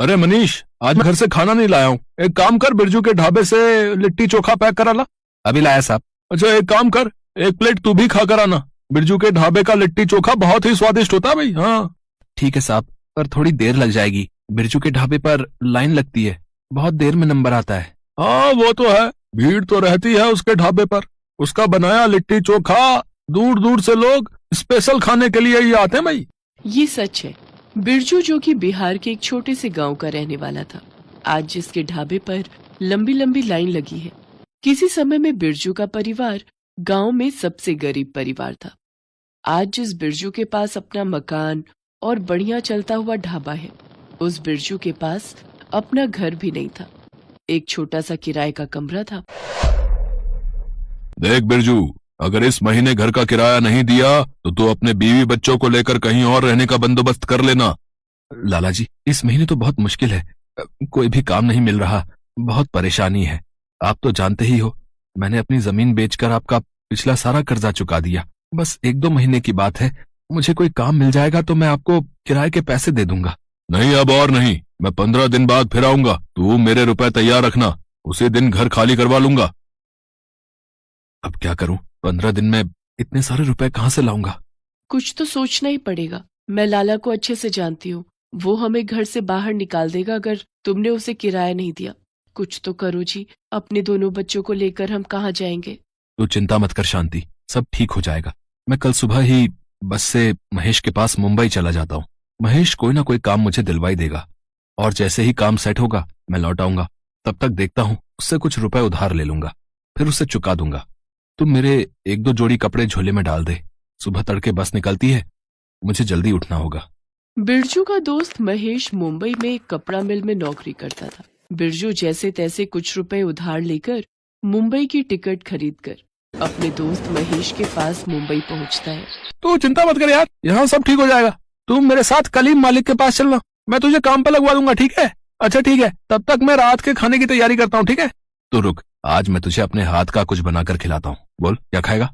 अरे मनीष, आज मैं घर से खाना नहीं लाया हूँ। एक काम कर, बिरजू के ढाबे से लिट्टी चोखा पैक करा ला। अभी लाया साहब। अच्छा एक काम कर, एक प्लेट तू भी खा कर आना। बिरजू के ढाबे का लिट्टी चोखा बहुत ही स्वादिष्ट होता है भाई। हाँ ठीक है साहब, पर थोड़ी देर लग जाएगी। बिरजू के ढाबे पर लाइन लगती है, बहुत देर में नंबर आता है। हाँ वो तो है, भीड़ तो रहती है उसके ढाबे पर। उसका बनाया लिट्टी चोखा दूर दूर से लोग स्पेशल खाने के लिए ही आते हैं भाई। ये सच है। बिरजू, जो कि बिहार के एक छोटे से गांव का रहने वाला था, आज जिसके ढाबे पर लंबी लंबी लाइन लगी है, किसी समय में बिरजू का परिवार गांव में सबसे गरीब परिवार था। आज जिस बिरजू के पास अपना मकान और बढ़िया चलता हुआ ढाबा है, उस बिरजू के पास अपना घर भी नहीं था। एक छोटा सा किराए का कमरा था। देख बिरजू, अगर इस महीने घर का किराया नहीं दिया तो तू अपने बीवी बच्चों को लेकर कहीं और रहने का बंदोबस्त कर लेना। लाला जी, इस महीने तो बहुत मुश्किल है, कोई भी काम नहीं मिल रहा, बहुत परेशानी है। आप तो जानते ही हो, मैंने अपनी जमीन बेचकर आपका पिछला सारा कर्जा चुका दिया। बस 1-2 महीने की बात है, मुझे कोई काम मिल जाएगा तो मैं आपको किराए के पैसे दे दूंगा। नहीं अब और नहीं, मैं 15 दिन बाद फिर आऊंगा। तू मेरे रुपए तैयार रखना, उसी दिन घर खाली करवा लूंगा। अब क्या करूं, 15 दिन में इतने सारे रुपए कहाँ से लाऊंगा? कुछ तो सोचना ही पड़ेगा। मैं लाला को अच्छे से जानती हूँ, वो हमें घर से बाहर निकाल देगा अगर तुमने उसे किराया नहीं दिया। कुछ तो करो जी, अपने दोनों बच्चों को लेकर हम कहाँ जाएंगे? तू चिंता मत कर शांति, सब ठीक हो जाएगा। मैं कल सुबह ही बस से महेश के पास मुंबई चला जाता हूँ। महेश कोई ना कोई काम मुझे दिलवाई देगा, और जैसे ही काम सेट होगा मैं लौट आऊंगा। तब तक देखता हूँ, उससे कुछ रुपए उधार ले लूंगा, फिर उसे चुका दूंगा। तुम मेरे 1-2 जोड़ी कपड़े झोले में डाल दे, सुबह तड़के बस निकलती है, मुझे जल्दी उठना होगा। बिरजू का दोस्त महेश मुंबई में एक कपड़ा मिल में नौकरी करता था। बिरजू जैसे तैसे कुछ रुपए उधार लेकर मुंबई की टिकट खरीदकर अपने दोस्त महेश के पास मुंबई पहुंचता है। तू चिंता मत कर यार, यहाँ सब ठीक हो जाएगा। तुम मेरे साथ कलीम मालिक के पास चलना, मैं तुझे काम पे लगवा दूंगा, ठीक है? अच्छा ठीक है, तब तक मैं रात के खाने की तैयारी करता हूँ, ठीक है? तो रुक, आज मैं तुझे अपने हाथ का कुछ बनाकर खिलाता हूँ। बोल क्या खाएगा?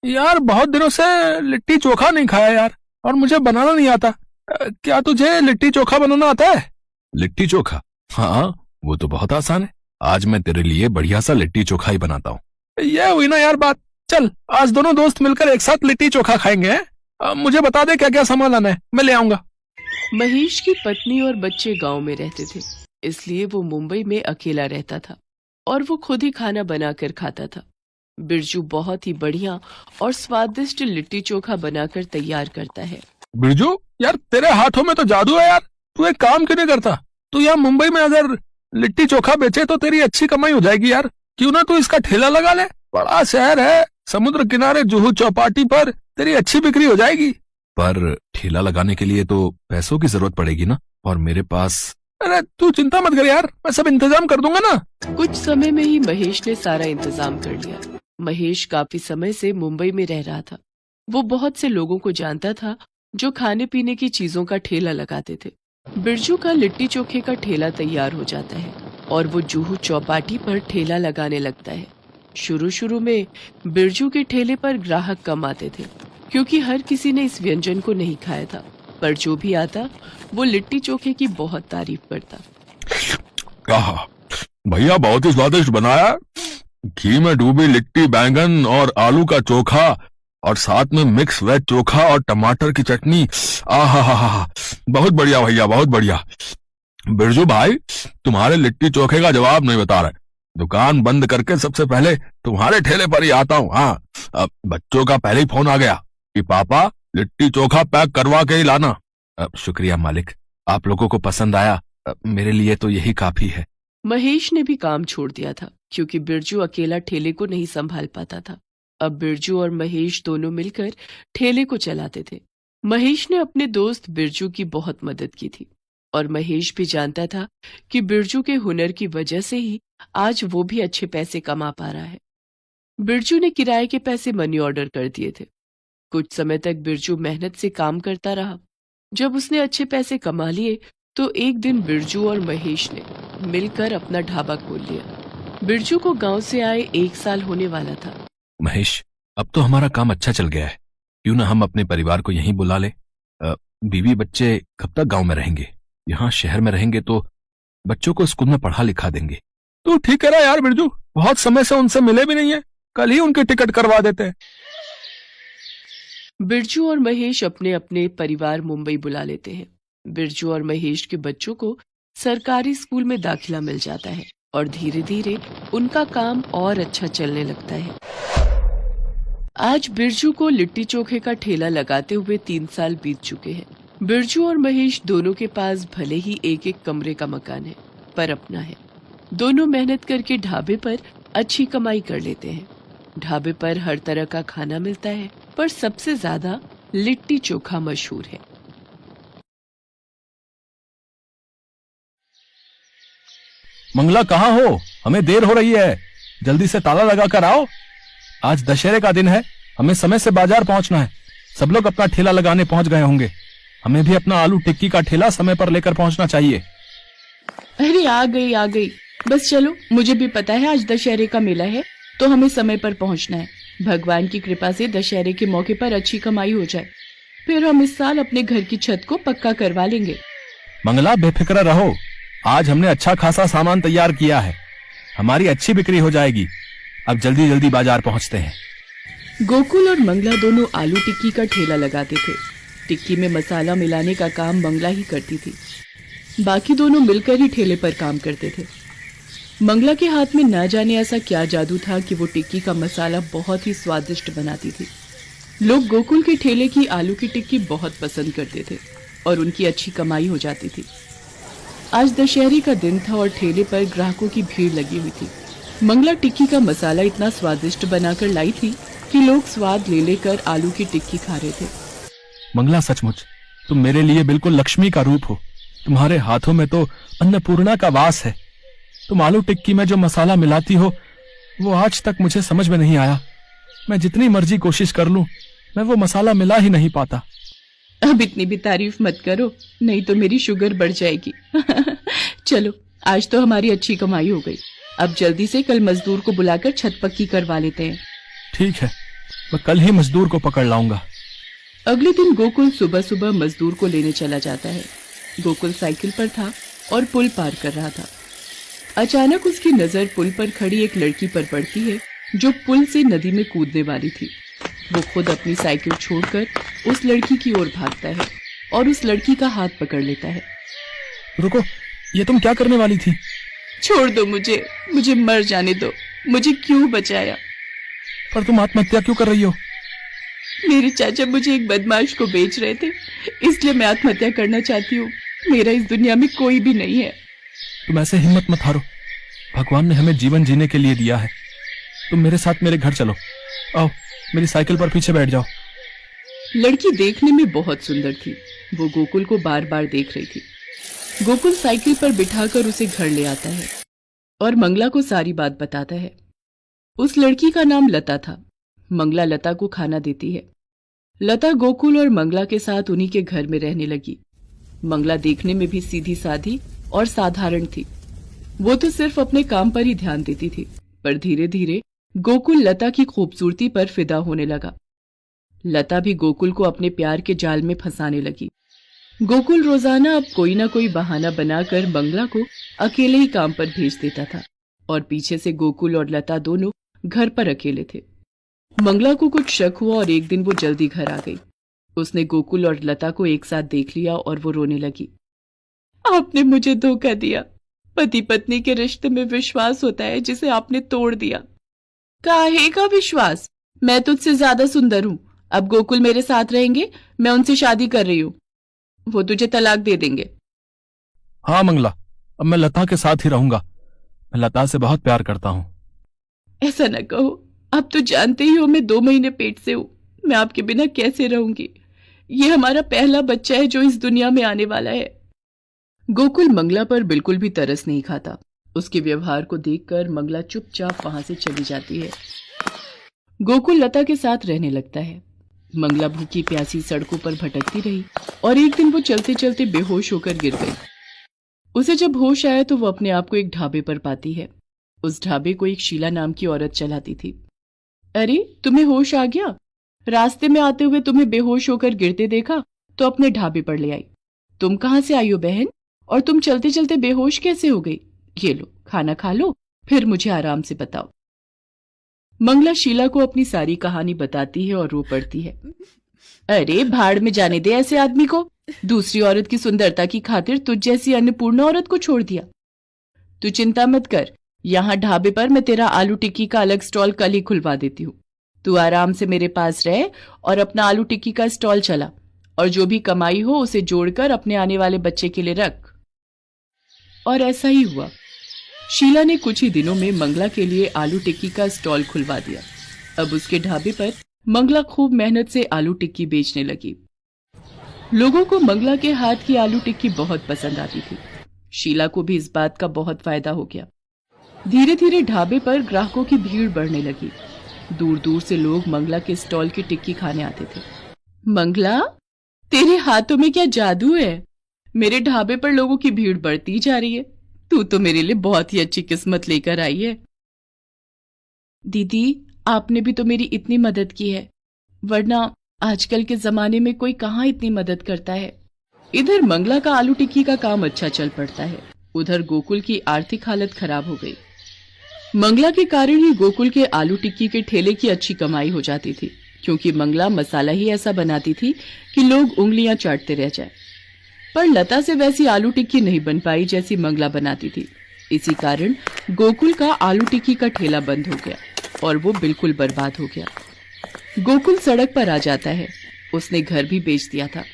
यार बहुत दिनों से लिट्टी चोखा नहीं खाया यार, और मुझे बनाना नहीं आता। क्या तुझे लिट्टी चोखा बनाना आता है? लिट्टी चोखा? हाँ, वो तो बहुत आसान है। आज मैं तेरे लिए बढ़िया सा लिट्टी चोखा ही बनाता हूँ। ये हुई ना यार बात। चल आज दोनों दोस्त मिलकर एक साथ लिट्टी चोखा खाएंगे। मुझे बता दे क्या क्या सामान लाना है, मैं ले आऊंगा। महेश की पत्नी और बच्चे गांव में रहते थे, इसलिए वो मुंबई में अकेला रहता था और वो खुद ही खाना बनाकर खाता था। बिरजू बहुत ही बढ़िया और स्वादिष्ट लिट्टी चोखा बनाकर तैयार करता है। बिरजू यार, तेरे हाथों में तो जादू है यार। तू एक काम क्यों नहीं करता? तू यहाँ मुंबई में अगर लिट्टी चोखा बेचे तो तेरी अच्छी कमाई हो जाएगी यार। क्यों ना तू इसका ठेला लगा ले? बड़ा शहर है, समुद्र किनारे जुहू चौपाटी पर, तेरी अच्छी बिक्री हो जाएगी। पर ठेला लगाने के लिए तो पैसों की जरूरत पड़ेगी ना, और मेरे पास। अरे तू चिंता मत कर यार, मैं सब इंतजाम कर दूंगा ना। कुछ समय में ही महेश ने सारा इंतजाम कर लिया। महेश काफी समय से मुंबई में रह रहा था। वो बहुत से लोगों को जानता था जो खाने पीने की चीजों का ठेला लगाते थे। बिरजू का लिट्टी चोखे का ठेला तैयार हो जाता है और वो जुहू चौपाटी पर ठेला लगाने लगता है। शुरू शुरू में बिरजू के ठेले पर ग्राहक कम आते थे, क्योंकि हर किसी ने इस व्यंजन को नहीं खाया था। पर जो भी आता वो लिट्टी चोखे की बहुत तारीफ करता। भैया बहुत ही स्वादिष्ट बनाया। घी में डूबी लिट्टी, बैंगन और आलू का चोखा, और साथ में मिक्स वेज चोखा और टमाटर की चटनी। आहा, बहुत बढ़िया भैया, बहुत बढ़िया। बिरजू भाई, तुम्हारे लिट्टी चोखे का जवाब नहीं बता रहे। दुकान बंद करके सबसे पहले तुम्हारे ठेले पर ही आता हूँ। हाँ, अब बच्चों का पहले ही फोन आ गया कि पापा लिट्टी चोखा पैक करवा के ही लाना। शुक्रिया मालिक, आप लोगों को पसंद आया, मेरे लिए तो यही काफी है। महेश ने भी काम छोड़ दिया था, क्योंकि बिरजू अकेला ठेले को नहीं संभाल पाता था। अब बिरजू और महेश दोनों मिलकर ठेले को चलाते थे। महेश ने अपने दोस्त बिरजू की बहुत मदद की थी, और महेश भी जानता था कि बिरजू के हुनर की वजह से ही आज वो भी अच्छे पैसे कमा पा रहा है। बिरजू ने किराए के पैसे मनी ऑर्डर कर दिए थे। कुछ समय तक बिरजू मेहनत से काम करता रहा। जब उसने अच्छे पैसे कमा लिए तो एक दिन बिरजू और महेश ने मिलकर अपना ढाबा खोल लिया। बिरजू को गांव से आए 1 साल होने वाला था। महेश, अब तो हमारा काम अच्छा चल गया है, क्यों ना हम अपने परिवार को यहीं बुला ले। बीवी बच्चे कब तक गांव में रहेंगे? यहाँ शहर में रहेंगे तो बच्चों को स्कूल में पढ़ा लिखा देंगे। तू ठीक कह रहा है यार बिरजू, बहुत समय से उनसे मिले भी नहीं है, कल ही उनके टिकट करवा देते हैं। बिरजू और महेश अपने अपने परिवार मुंबई बुला लेते हैं। बिरजू और महेश के बच्चों को सरकारी स्कूल में दाखिला मिल जाता है और धीरे धीरे उनका काम और अच्छा चलने लगता है। आज बिरजू को लिट्टी चोखे का ठेला लगाते हुए 3 साल बीत चुके हैं। बिरजू और महेश दोनों के पास भले ही एक एक कमरे का मकान है, पर अपना है। दोनों मेहनत करके ढाबे पर अच्छी कमाई कर लेते हैं। ढाबे पर हर तरह का खाना मिलता है, पर सबसे ज्यादा लिट्टी चोखा मशहूर है। मंगला कहाँ हो? हमें देर हो रही है, जल्दी से ताला लगा कर आओ। आज दशहरे का दिन है, हमें समय से बाजार पहुंचना है। सब लोग अपना ठेला लगाने पहुंच गए होंगे, हमें भी अपना आलू टिक्की का ठेला समय पर लेकर पहुंचना चाहिए। अरे आ गई, बस चलो, मुझे भी पता है आज दशहरे का मेला है, तो हमें समय पर पहुंचना है। भगवान की कृपा से दशहरे के मौके पर अच्छी कमाई हो जाए, फिर हम इस साल अपने घर की छत को पक्का करवा लेंगे। मंगला बेफिक्र रहो, आज हमने अच्छा खासा सामान तैयार किया है, हमारी अच्छी बिक्री हो जाएगी। अब जल्दी जल्दी बाजार पहुंचते हैं। गोकुल और मंगला दोनों आलू टिक्की का ठेला लगाते थे। टिक्की में मसाला मिलाने का काम मंगला ही करती थी, बाकी दोनों मिलकर ही ठेले पर काम करते थे। मंगला के हाथ में न जाने ऐसा क्या जादू था कि वो टिक्की का मसाला बहुत ही स्वादिष्ट बनाती थी। लोग गोकुल के ठेले की आलू की टिक्की बहुत पसंद करते थे और उनकी अच्छी कमाई हो जाती थी। आज दशहरे का दिन था और ठेले पर ग्राहकों की भीड़ लगी हुई थी। मंगला टिक्की का मसाला इतना स्वादिष्ट बनाकर लाई थी कि लोग स्वाद ले लेकर आलू की टिक्की खा रहे थे। मंगला सचमुच तुम मेरे लिए बिल्कुल लक्ष्मी का रूप हो, तुम्हारे हाथों में तो अन्नपूर्णा का वास है। तुम आलू टिक्की में जो मसाला मिलाती हो वो आज तक मुझे समझ में नहीं आया। मैं जितनी मर्जी कोशिश कर लूं, मैं वो मसाला मिला ही नहीं पाता। अब इतनी भी तारीफ मत करो, नहीं तो मेरी शुगर बढ़ जाएगी। चलो, आज तो हमारी अच्छी कमाई हो गई। अब जल्दी से कल मजदूर को बुलाकर छत पक्की करवा लेते हैं। ठीक है, मैं कल ही मजदूर को पकड़ लाऊंगा। अगले दिन गोकुल सुबह सुबह मजदूर को लेने चला जाता है। गोकुल साइकिल पर था और पुल पार कर रहा था। अचानक उसकी नजर पुल पर खड़ी एक लड़की पर पड़ती है जो पुल से नदी में कूदने वाली थी। वो खुद अपनी साइकिल छोड़कर उस लड़की की ओर भागता है और उस लड़की का हाथ पकड़ लेता है। रुको, ये तुम क्या करने वाली थी? छोड़ दो मुझे मर जाने दो। मुझे क्यों बचाया? पर तुम आत्महत्या क्यों कर रही हो? मेरे चाचा मुझे एक बदमाश को बेच रहे थे, इसलिए मैं आत्महत्या करना चाहती हूँ। मेरा इस दुनिया में कोई भी नहीं है। तुम ऐसे हिम्मत मत हारो, भगवान ने हमें जीवन जीने के लिए दिया है। तुम मेरे साथ मेरे घर चलो, आओ मेरी साइकिल पर पीछे बैठ जाओ। लड़की देखने में बहुत सुंदर थी। वो गोकुल को बार बार देख रही थी। गोकुल साइकिल पर बिठाकर उसे घर ले आता है और मंगला को सारी बात बताता है। उस लड़की का नाम लता था। मंगला लता को खाना देती है। लता गोकुल और मंगला के साथ उन्हीं के घर में रहने लगी। मंगला देखने में भी सीधी साधी और साधारण थी। वो तो सिर्फ अपने काम पर ही ध्यान देती थी, पर धीरे धीरे गोकुल लता की खूबसूरती पर फिदा होने लगा। लता भी गोकुल को अपने प्यार के जाल में फंसाने लगी। गोकुल रोजाना अब कोई ना कोई बहाना बनाकर मंगला को अकेले ही काम पर भेज देता था और पीछे से गोकुल और लता दोनों घर पर अकेले थे। मंगला को कुछ शक हुआ और एक दिन वो जल्दी घर आ गई। उसने गोकुल और लता को एक साथ देख लिया और वो रोने लगी। आपने मुझे धोखा दिया। पति पत्नी के रिश्ते में विश्वास होता है जिसे आपने तोड़ दिया। काहे का विश्वास? मैं तुझसे ज्यादा सुंदर हूँ। अब गोकुल मेरे साथ रहेंगे, मैं उनसे शादी कर रही हूँ। वो तुझे तलाक दे देंगे। हाँ मंगला, अब मैं लता के साथ ही रहूंगा। मैं लता से बहुत प्यार करता हूँ। ऐसा न कहो, आप तो जानते ही हो मैं 2 महीने पेट से हूँ। मैं आपके बिना कैसे रहूंगी? ये हमारा पहला बच्चा है जो इस दुनिया में आने वाला है। गोकुल मंगला पर बिल्कुल भी तरस नहीं खाता। उसके व्यवहार को देखकर मंगला चुपचाप वहां से चली जाती है। गोकुल लता के साथ रहने लगता है। मंगला भूखी प्यासी सड़कों पर भटकती रही और एक दिन वो चलते चलते बेहोश होकर गिर गई। उसे जब होश आया तो वो अपने आप को एक ढाबे पर पाती है। उस ढाबे को एक शीला नाम की औरत चलाती थी। अरे, तुम्हें होश आ गया? रास्ते में आते हुए तुम्हें बेहोश होकर गिरते देखा तो अपने ढाबे पर ले आई। तुम कहाँ से आई हो बहन? और तुम चलते चलते बेहोश कैसे हो गई? ये लो, खाना खा लो, फिर मुझे आराम से बताओ। मंगला शीला को अपनी सारी कहानी बताती है और रो पड़ती है। अरे भाड़ में जाने दे ऐसे आदमी को। दूसरी औरत की सुंदरता की खातिर तुझ जैसी अन्नपूर्ण औरत को छोड़ दिया। तू चिंता मत कर, यहाँ ढाबे पर मैं तेरा आलू टिक्की का अलग स्टॉल कल ही खुलवा देती हूँ। तू आराम से मेरे पास रह और अपना आलू टिक्की का स्टॉल चला, और जो भी कमाई हो उसे जोड़कर अपने आने वाले बच्चे के लिए रख। और ऐसा ही हुआ। शीला ने कुछ ही दिनों में मंगला के लिए आलू टिक्की का स्टॉल खुलवा दिया। अब उसके ढाबे पर मंगला खूब मेहनत से आलू टिक्की बेचने लगी। लोगों को मंगला के हाथ की आलू टिक्की बहुत पसंद आती थी। शीला को भी इस बात का बहुत फायदा हो गया। धीरे धीरे ढाबे पर ग्राहकों की भीड़ बढ़ने लगी। दूर दूर से लोग मंगला के स्टॉल की टिक्की खाने आते थे। मंगला, तेरे हाथों में क्या जादू है? मेरे ढाबे पर लोगों की भीड़ बढ़ती जा रही है। तू तो मेरे लिए बहुत ही अच्छी किस्मत लेकर आई है। दीदी, आपने भी तो मेरी इतनी मदद की है, वरना आजकल के जमाने में कोई कहाँ इतनी मदद करता है। इधर मंगला का आलू टिक्की का काम अच्छा चल पड़ता है, उधर गोकुल की आर्थिक हालत खराब हो गई। मंगला के कारण ही गोकुल के आलू टिक्की के ठेले की अच्छी कमाई हो जाती थी, क्योंकि मंगला मसाला ही ऐसा बनाती थी कि लोग उंगलियां चाटते रह जाए। पर लता से वैसी आलू टिक्की नहीं बन पाई जैसी मंगला बनाती थी। इसी कारण गोकुल का आलू टिक्की का ठेला बंद हो गया और वो बिल्कुल बर्बाद हो गया। गोकुल सड़क पर आ जाता है। उसने घर भी बेच दिया था।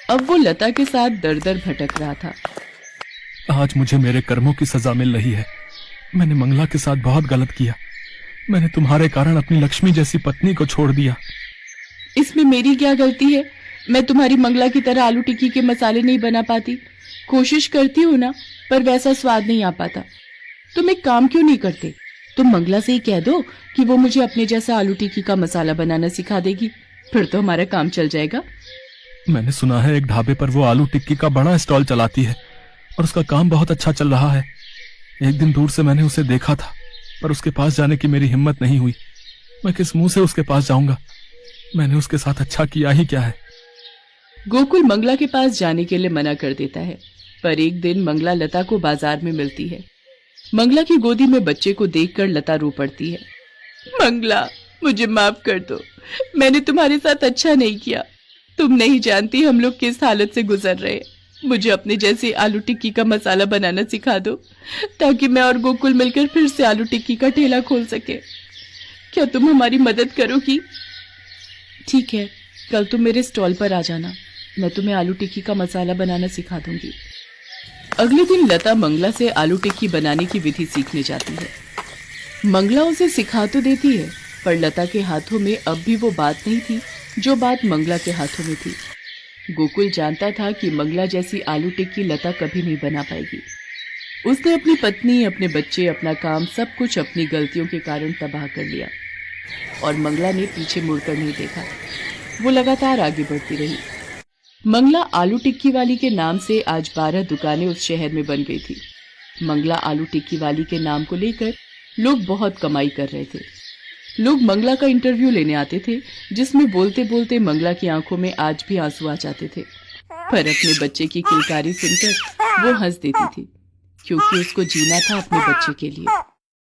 अब वो लता के साथ दर दर भटक रहा था। आज मुझे मेरे कर्मों की सजा मिल रही है। मैंने मंगला के साथ बहुत गलत किया। मैंने तुम्हारे कारण अपनी लक्ष्मी जैसी पत्नी को छोड़ दिया। इसमें मेरी क्या गलती है? मैं तुम्हारी मंगला की तरह आलू टिक्की के मसाले नहीं बना पाती। कोशिश करती हूँ ना, पर वैसा स्वाद नहीं आ पाता। तुम एक काम क्यों नहीं करते? तुम मंगला से ही कह दो कि वो मुझे अपने जैसा आलू टिक्की का मसाला बनाना सिखा देगी, फिर तो हमारा काम चल जाएगा। मैंने सुना है एक ढाबे पर वो आलू टिक्की का बड़ा स्टॉल चलाती है और उसका काम बहुत अच्छा चल रहा है। एक दिन दूर से मैंने उसे देखा था, पर उसके पास जाने की मेरी हिम्मत नहीं हुई। मैं किस मुंह से उसके पास जाऊंगा? मैंने उसके साथ अच्छा किया ही क्या है? गोकुल मंगला के पास जाने के लिए मना कर देता है, पर एक दिन मंगला लता को बाजार में मिलती है। मंगला की गोदी में बच्चे को देखकर लता रो पड़ती है। मंगला, मुझे माफ कर दो, मैंने तुम्हारे साथ अच्छा नहीं किया। तुम नहीं जानती हम लोग किस हालत से गुजर रहे हैं। मुझे अपने जैसे आलू टिक्की का मसाला बनाना सिखा दो, ताकि मैं और गोकुल मिलकर फिर से आलू टिक्की का ठेला खोल सके। क्या तुम हमारी मदद करोगी? ठीक है, कल तुम मेरे स्टॉल पर आ जाना, मैं तुम्हें आलू टिक्की का मसाला बनाना सिखा दूंगी। अगले दिन लता मंगला से आलू टिक्की बनाने की विधि सीखने जाती है। मंगला उसे सिखा तो देती है, पर लता के हाथों में अब भी वो बात नहीं थी जो बात मंगला के हाथों में थी। गोकुल जानता था कि मंगला जैसी आलू टिक्की लता कभी नहीं बना पाएगी। उसने अपनी पत्नी, अपने बच्चे, अपना काम, सब कुछ अपनी गलतियों के कारण तबाह कर लिया, और मंगला ने पीछे मुड़कर नहीं देखा। वो लगातार आगे बढ़ती रही। मंगला आलू टिक्की वाली के नाम से आज 12 दुकानें उस शहर में बन गई थी। मंगला आलू टिक्की वाली के नाम को लेकर लोग बहुत कमाई कर रहे थे। लोग मंगला का इंटरव्यू लेने आते थे, जिसमें बोलते बोलते मंगला की आंखों में आज भी आंसू आ जाते थे। पर अपने बच्चे की किलकारी सुनकर वो हंस देती थी, क्योंकि उसको जीना था अपने बच्चे के लिए।